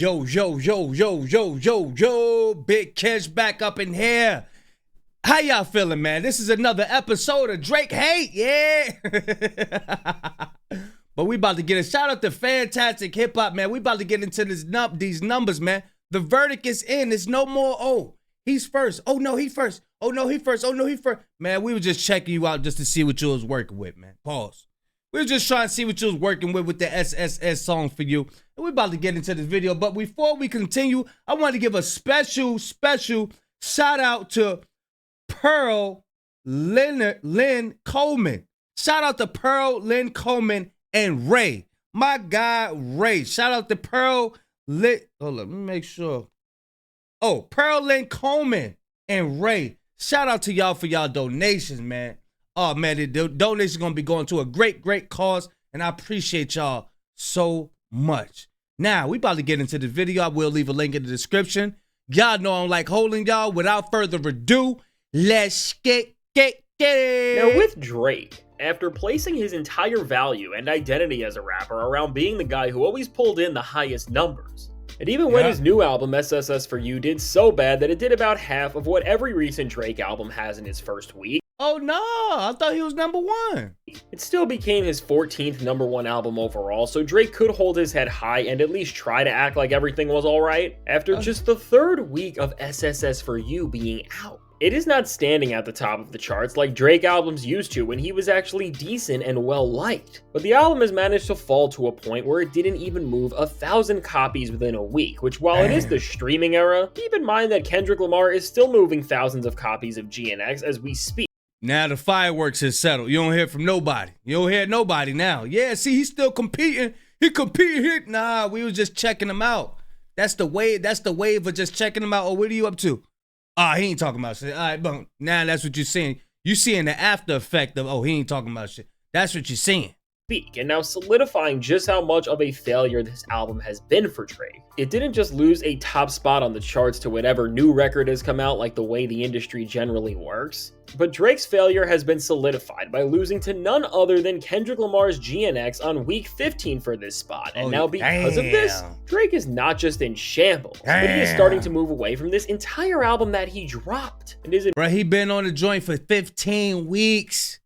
Yo, yo, yo, yo, yo, yo, yo, Big Kench back up in here. How y'all feeling, man? This is another episode of Drake Hate, yeah. But we about to get a shout out to Fantastic Hip Hop, man. We about to get into these numbers, man. The verdict is in. It's no more, oh, he's first. Oh, no, he first. Oh, no, he first. Oh, no, he first. Man, we were just checking you out just to see what you was working with, man. Pause. We were just trying to see what you was working with the SSS song for you. And we're about to get into this video. But before we continue, I want to give a special shout out to Pearl Lynn Coleman. Shout out to Pearl Lynn Coleman and Ray. My guy, Ray. Shout out to Pearl Lynn. Hold up, let me make sure. Oh, Pearl Lynn Coleman and Ray. Shout out to y'all for y'all donations, man. Oh, man, the donations going to be going to a great cause, and I appreciate y'all so much. Now, we about to get into the video. I will leave a link in the description. Y'all know I'm like holding y'all. Without further ado, let's get it. Now, with Drake, after placing his entire value and identity as a rapper around being the guy who always pulled in the highest numbers, and even when his new album, SSS For You, did so bad that it did about half of what every recent Drake album has in its first week. Oh no, I thought he was #1. It still became his 14th #1 album overall, so Drake could hold his head high and at least try to act like everything was alright after just the third week of SSS For You being out. It is not standing at the top of the charts like Drake albums used to when he was actually decent and well-liked, but the album has managed to fall to a point where it didn't even move 1,000 copies within a week, which while it is the streaming era, keep in mind that Kendrick Lamar is still moving thousands of copies of GNX as we speak. Now the fireworks is settled. You don't hear from nobody. You don't hear nobody now. Yeah, see, he's still competing. He competing here. Nah, we was just checking him out. That's the wave of just checking him out. Oh, what are you up to? Ah, he ain't talking about shit. All right, boom. Now that's what you're seeing. You seeing the after effect of, oh, he ain't talking about shit. That's what you're seeing. And now solidifying just how much of a failure this album has been for Drake. It didn't just lose a top spot on the charts to whatever new record has come out like the way the industry generally works, but Drake's failure has been solidified by losing to none other than Kendrick Lamar's GNX on week 15 for this spot. And now because of this, Drake is not just in shambles, but he is starting to move away from this entire album that he dropped. And isn't right, he been on the joint for 15 weeks.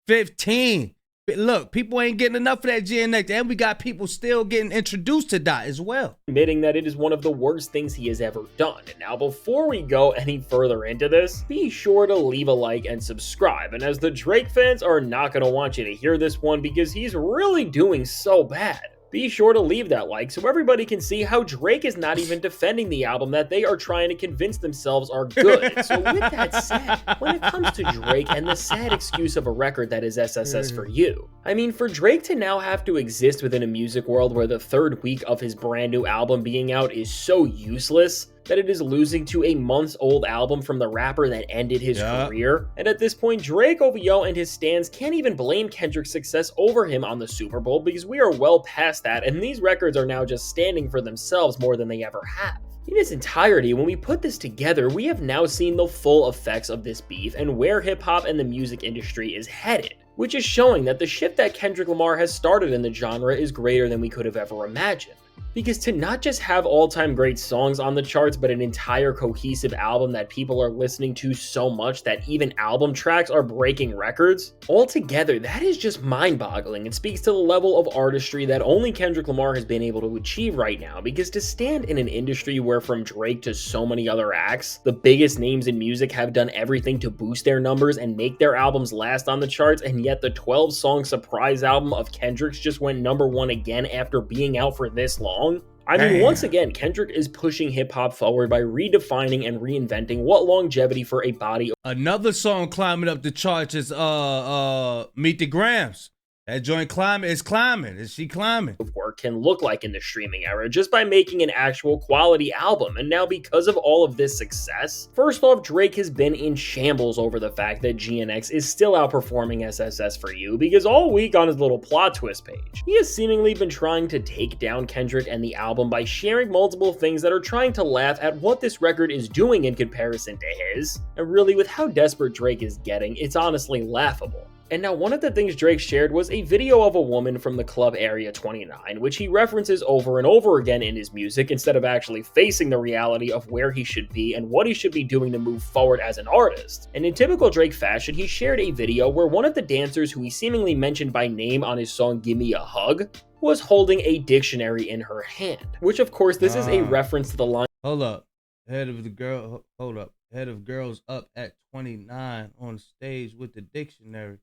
15. Look, people ain't getting enough of that GNX, and we got people still getting introduced to that as well. Admitting that it is one of the worst things he has ever done. And now before we go any further into this, be sure to leave a like and subscribe. And as the Drake fans are not going to want you to hear this one because he's really doing so bad, be sure to leave that like so everybody can see how Drake is not even defending the album that they are trying to convince themselves are good. So with that said, when it comes to Drake and the sad excuse of a record that is SSS For You, I mean, for Drake to now have to exist within a music world where the third week of his brand new album being out is so useless that it is losing to a months-old album from the rapper that ended his career. And at this point, Drake, OVO, and his stans can't even blame Kendrick's success over him on the Super Bowl because we are well past that, and these records are now just standing for themselves more than they ever have. In its entirety, when we put this together, we have now seen the full effects of this beef and where hip-hop and the music industry is headed, which is showing that the shift that Kendrick Lamar has started in the genre is greater than we could have ever imagined. Because to not just have all-time great songs on the charts, but an entire cohesive album that people are listening to so much that even album tracks are breaking records, altogether that is just mind-boggling and speaks to the level of artistry that only Kendrick Lamar has been able to achieve right now. Because to stand in an industry where from Drake to so many other acts, the biggest names in music have done everything to boost their numbers and make their albums last on the charts, and yet the 12-song surprise album of Kendrick's just went #1 again after being out for this long. I mean, once again, Kendrick is pushing hip-hop forward by redefining and reinventing what longevity for a body. Another song climbing up the charts is Meet the Grams. That joint is climbing. Is she climbing? Of work can look like in the streaming era just by making an actual quality album. And now because of all of this success, first off, Drake has been in shambles over the fact that GNX is still outperforming SSS For You, because all week on his little plot twist page, he has seemingly been trying to take down Kendrick and the album by sharing multiple things that are trying to laugh at what this record is doing in comparison to his. And really, with how desperate Drake is getting, it's honestly laughable. And now one of the things Drake shared was a video of a woman from the club Area 29, which he references over and over again in his music instead of actually facing the reality of where he should be and what he should be doing to move forward as an artist. And in typical Drake fashion, he shared a video where one of the dancers who he seemingly mentioned by name on his song Gimme a Hug was holding a dictionary in her hand, which of course this is a reference to the line, hold up, head of girls up at 29 on stage with the dictionary.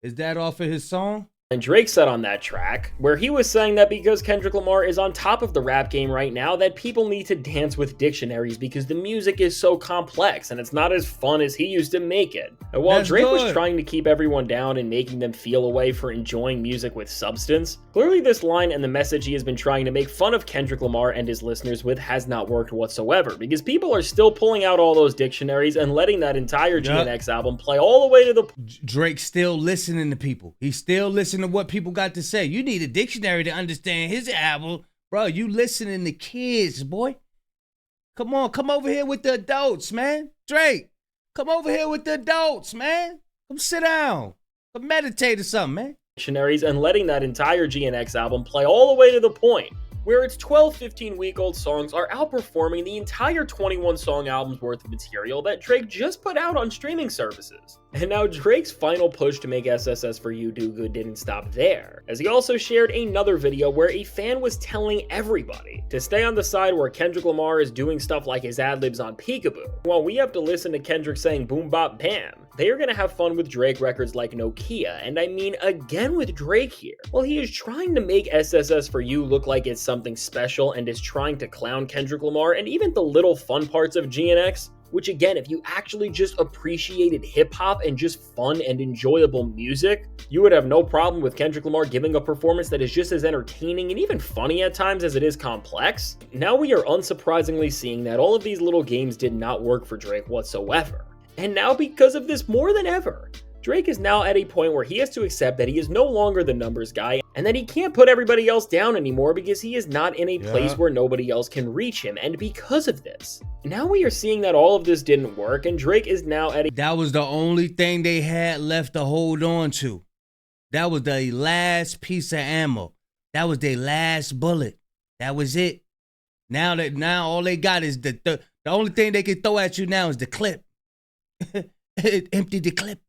Is that off of his song? and Drake said on that track, where he was saying that because Kendrick Lamar is on top of the rap game right now, that people need to dance with dictionaries because the music is so complex and it's not as fun as he used to make it. And while Drake was trying to keep everyone down and making them feel a way for enjoying music with substance, clearly this line and the message he has been trying to make fun of Kendrick Lamar and his listeners with has not worked whatsoever, because people are still pulling out all those dictionaries and letting that entire GNX album play all the way to the... Drake's still listening to people. He's still listening to what people got to say. You need a dictionary to understand his album. Bro, you listening to kids, boy. Come on, come over here with the adults, man. Drake, come over here with the adults, man. Come sit down. Come meditate or something, man. Dictionaries and letting that entire GNX album play all the way to the point where its 12, 15-week-old songs are outperforming the entire 21-song album's worth of material that Drake just put out on streaming services. And now Drake's final push to make SSS for You do good didn't stop there, as he also shared another video where a fan was telling everybody to stay on the side where Kendrick Lamar is doing stuff like his ad-libs on Peekaboo, while we have to listen to Kendrick saying boom bop bam. They are going to have fun with Drake records like Nokia, and I mean again with Drake here. While he is trying to make SSS for You look like it's something special and is trying to clown Kendrick Lamar and even the little fun parts of GNX, which again, if you actually just appreciated hip-hop and just fun and enjoyable music, you would have no problem with Kendrick Lamar giving a performance that is just as entertaining and even funny at times as it is complex. Now we are unsurprisingly seeing that all of these little games did not work for Drake whatsoever. And now because of this more than ever, Drake is now at a point where he has to accept that he is no longer the numbers guy and that he can't put everybody else down anymore because he is not in a place where nobody else can reach him. And because of this, now we are seeing that all of this didn't work and Drake is now at a... That was the only thing they had left to hold on to. That was the last piece of ammo. That was their last bullet. That was it. Now all they got is the only thing they can throw at you now is the clip. Empty the clip.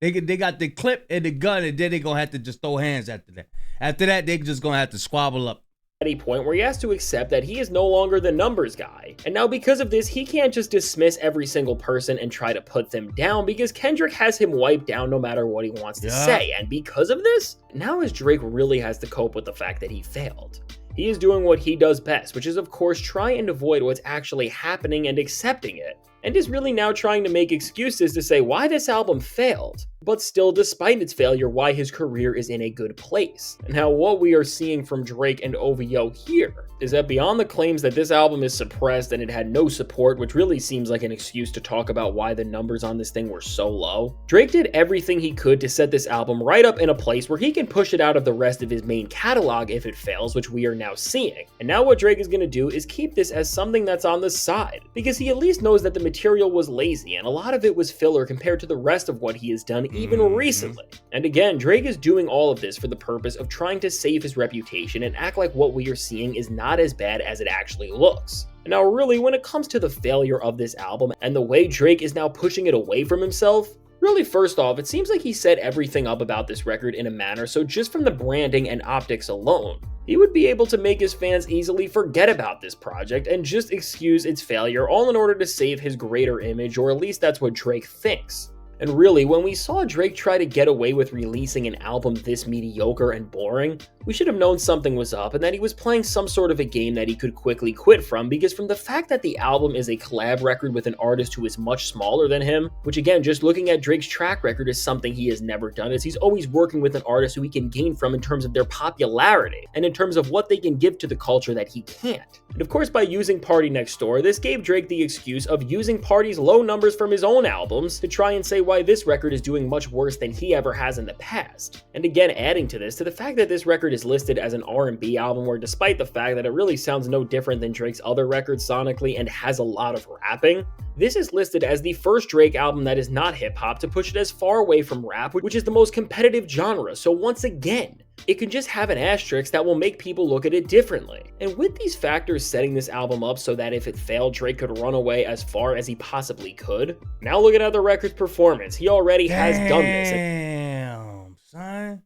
They got the clip and the gun, and then they're gonna have to just throw hands after that. After that, they're just gonna have to squabble up. At a point where he has to accept that he is no longer the numbers guy. And now because of this, he can't just dismiss every single person and try to put them down because Kendrick has him wiped down no matter what he wants to say. And because of this, now as Drake really has to cope with the fact that he failed. He is doing what he does best, which is of course try and avoid what's actually happening and accepting it. And is really now trying to make excuses to say why this album failed, but still, despite its failure, why his career is in a good place. And now what we are seeing from Drake and OVO here is that beyond the claims that this album is suppressed and it had no support, which really seems like an excuse to talk about why the numbers on this thing were so low, Drake did everything he could to set this album right up in a place where he can push it out of the rest of his main catalog if it fails, which we are now seeing. And now what Drake is going to do is keep this as something that's on the side, because he at least knows that the material was lazy and a lot of it was filler compared to the rest of what he has done even recently. And again, Drake is doing all of this for the purpose of trying to save his reputation and act like what we are seeing is not as bad as it actually looks. And now really, when it comes to the failure of this album and the way Drake is now pushing it away from himself, really first off, it seems like he set everything up about this record in a manner so just from the branding and optics alone, he would be able to make his fans easily forget about this project and just excuse its failure, all in order to save his greater image, or at least that's what Drake thinks. And really, when we saw Drake try to get away with releasing an album this mediocre and boring, we should have known something was up and that he was playing some sort of a game that he could quickly quit from, because from the fact that the album is a collab record with an artist who is much smaller than him, which again, just looking at Drake's track record is something he has never done, as he's always working with an artist who he can gain from in terms of their popularity and in terms of what they can give to the culture that he can't. And of course, by using Party Next Door, this gave Drake the excuse of using Party's low numbers from his own albums to try and say why this record is doing much worse than he ever has in the past. And again, adding to this, to the fact that this record is listed as an R&B album, where despite the fact that it really sounds no different than Drake's other records sonically and has a lot of rapping, this is listed as the first Drake album that is not hip-hop to push it as far away from rap, which is the most competitive genre. So once again, it can just have an asterisk that will make people look at it differently. And with these factors setting this album up so that if it failed, Drake could run away as far as he possibly could, now looking at the record's performance, he already has done this. Damn, son.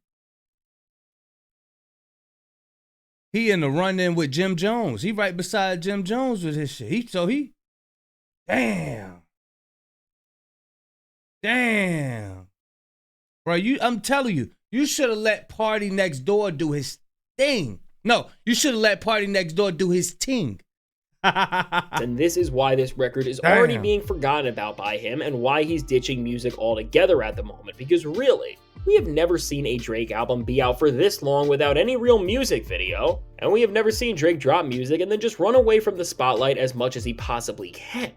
He in the run-in with Jim Jones. He right beside Jim Jones with his shit. Damn. Bro, I'm telling you, you should have let Party Next Door do his thing. No, you should have let Party Next Door do his thing. And this is why this record is already being forgotten about by him and why he's ditching music altogether at the moment. Because really, we have never seen a Drake album be out for this long without any real music video. And we have never seen Drake drop music and then just run away from the spotlight as much as he possibly can.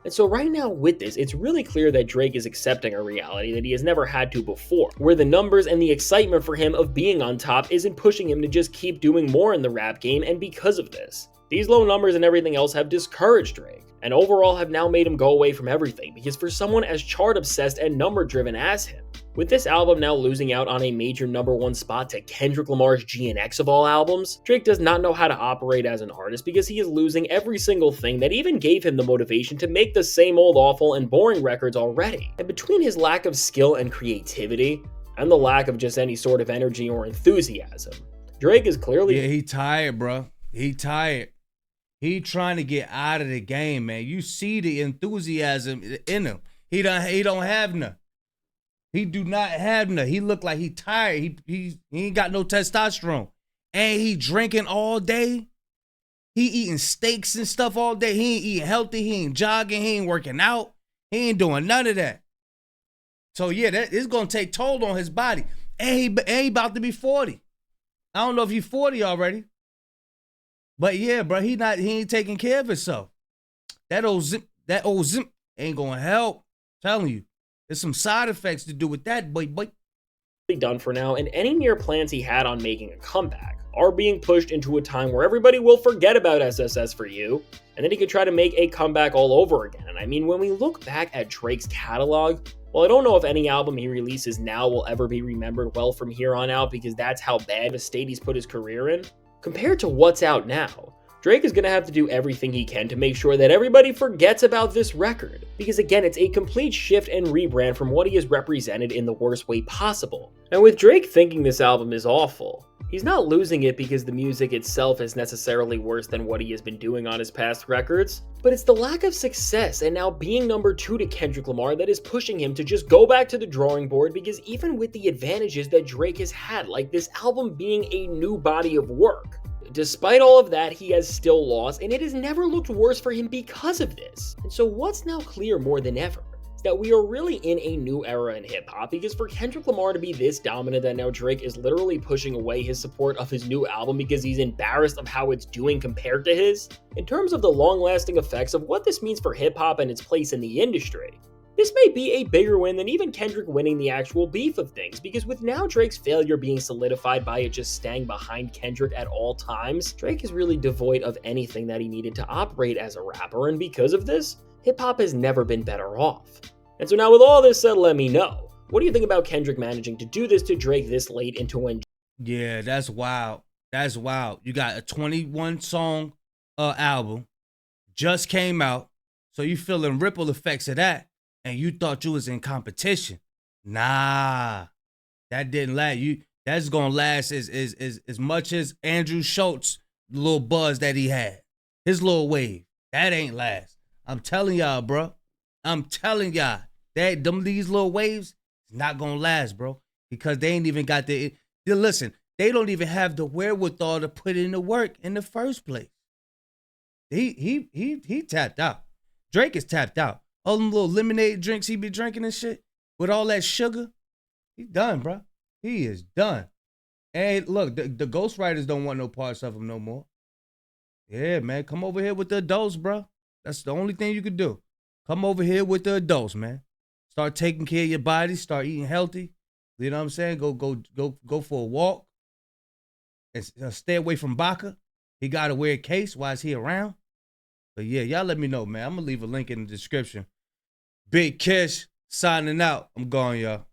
And so right now with this, it's really clear that Drake is accepting a reality that he has never had to before, where the numbers and the excitement for him of being on top isn't pushing him to just keep doing more in the rap game, and because of this, these low numbers and everything else have discouraged Drake, and overall have now made him go away from everything, because for someone as chart-obsessed and number-driven as him, with this album now losing out on a major #1 spot to Kendrick Lamar's GNX of all albums, Drake does not know how to operate as an artist because he is losing every single thing that even gave him the motivation to make the same old awful and boring records already. And between his lack of skill and creativity, and the lack of just any sort of energy or enthusiasm, Drake is clearly— Yeah, he tired, bro. He tired. He trying to get out of the game, man. You see the enthusiasm in him. He don't have none. He do not have none. He look like he tired. He ain't got no testosterone. And he drinking all day. He eating steaks and stuff all day. He ain't eating healthy. He ain't jogging. He ain't working out. He ain't doing none of that. So yeah, that is gonna take toll on his body. And he about to be 40. I don't know if he's 40 already. But yeah, bro, he ain't taking care of himself. That old zip ain't gonna help. I'm telling you. There's some side effects to do with that, boy. Done for now, and any near plans he had on making a comeback are being pushed into a time where everybody will forget about SSS for You, and then he could try to make a comeback all over again. And I mean, when we look back at Drake's catalog, well, I don't know if any album he releases now will ever be remembered well from here on out, because that's how bad of a state he's put his career in. Compared to what's out now, Drake is going to have to do everything he can to make sure that everybody forgets about this record, because again, it's a complete shift and rebrand from what he has represented in the worst way possible. And with Drake thinking this album is awful, he's not losing it because the music itself is necessarily worse than what he has been doing on his past records, but it's the lack of success and now being #2 to Kendrick Lamar that is pushing him to just go back to the drawing board, because even with the advantages that Drake has had, like this album being a new body of work, despite all of that, he has still lost, and it has never looked worse for him because of this. And so what's now clear more than ever is that we are really in a new era in hip-hop, because for Kendrick Lamar to be this dominant that now Drake is literally pushing away his support of his new album because he's embarrassed of how it's doing compared to his, in terms of the long-lasting effects of what this means for hip-hop and its place in the industry, this may be a bigger win than even Kendrick winning the actual beef of things, because with now Drake's failure being solidified by it just staying behind Kendrick at all times, Drake is really devoid of anything that he needed to operate as a rapper, and because of this, hip-hop has never been better off. And so now with all this said, let me know, what do you think about Kendrick managing to do this to Drake this late into when— Yeah, that's wild. That's wild. You got a 21-song album, just came out, so you feeling ripple effects of that. And you thought you was in competition. Nah, that didn't last. That's gonna last as much as Andrew Schultz little buzz that he had. His little wave. That ain't last. I'm telling y'all, bro. I'm telling y'all. These little waves not gonna last, bro. Because they ain't even got listen, they don't even have the wherewithal to put in the work in the first place. He tapped out. Drake is tapped out. All them little lemonade drinks he be drinking and shit with all that sugar, he done, bro. He is done. And look, the ghostwriters don't want no parts of him no more. Yeah, man. Come over here with the adults, bro. That's the only thing you could do. Come over here with the adults, man. Start taking care of your body. Start eating healthy. You know what I'm saying? Go for a walk. And stay away from Baca. He got to wear a case. Why is he around? But yeah, y'all let me know, man. I'm gonna leave a link in the description. Big Kish signing out. I'm gone, y'all.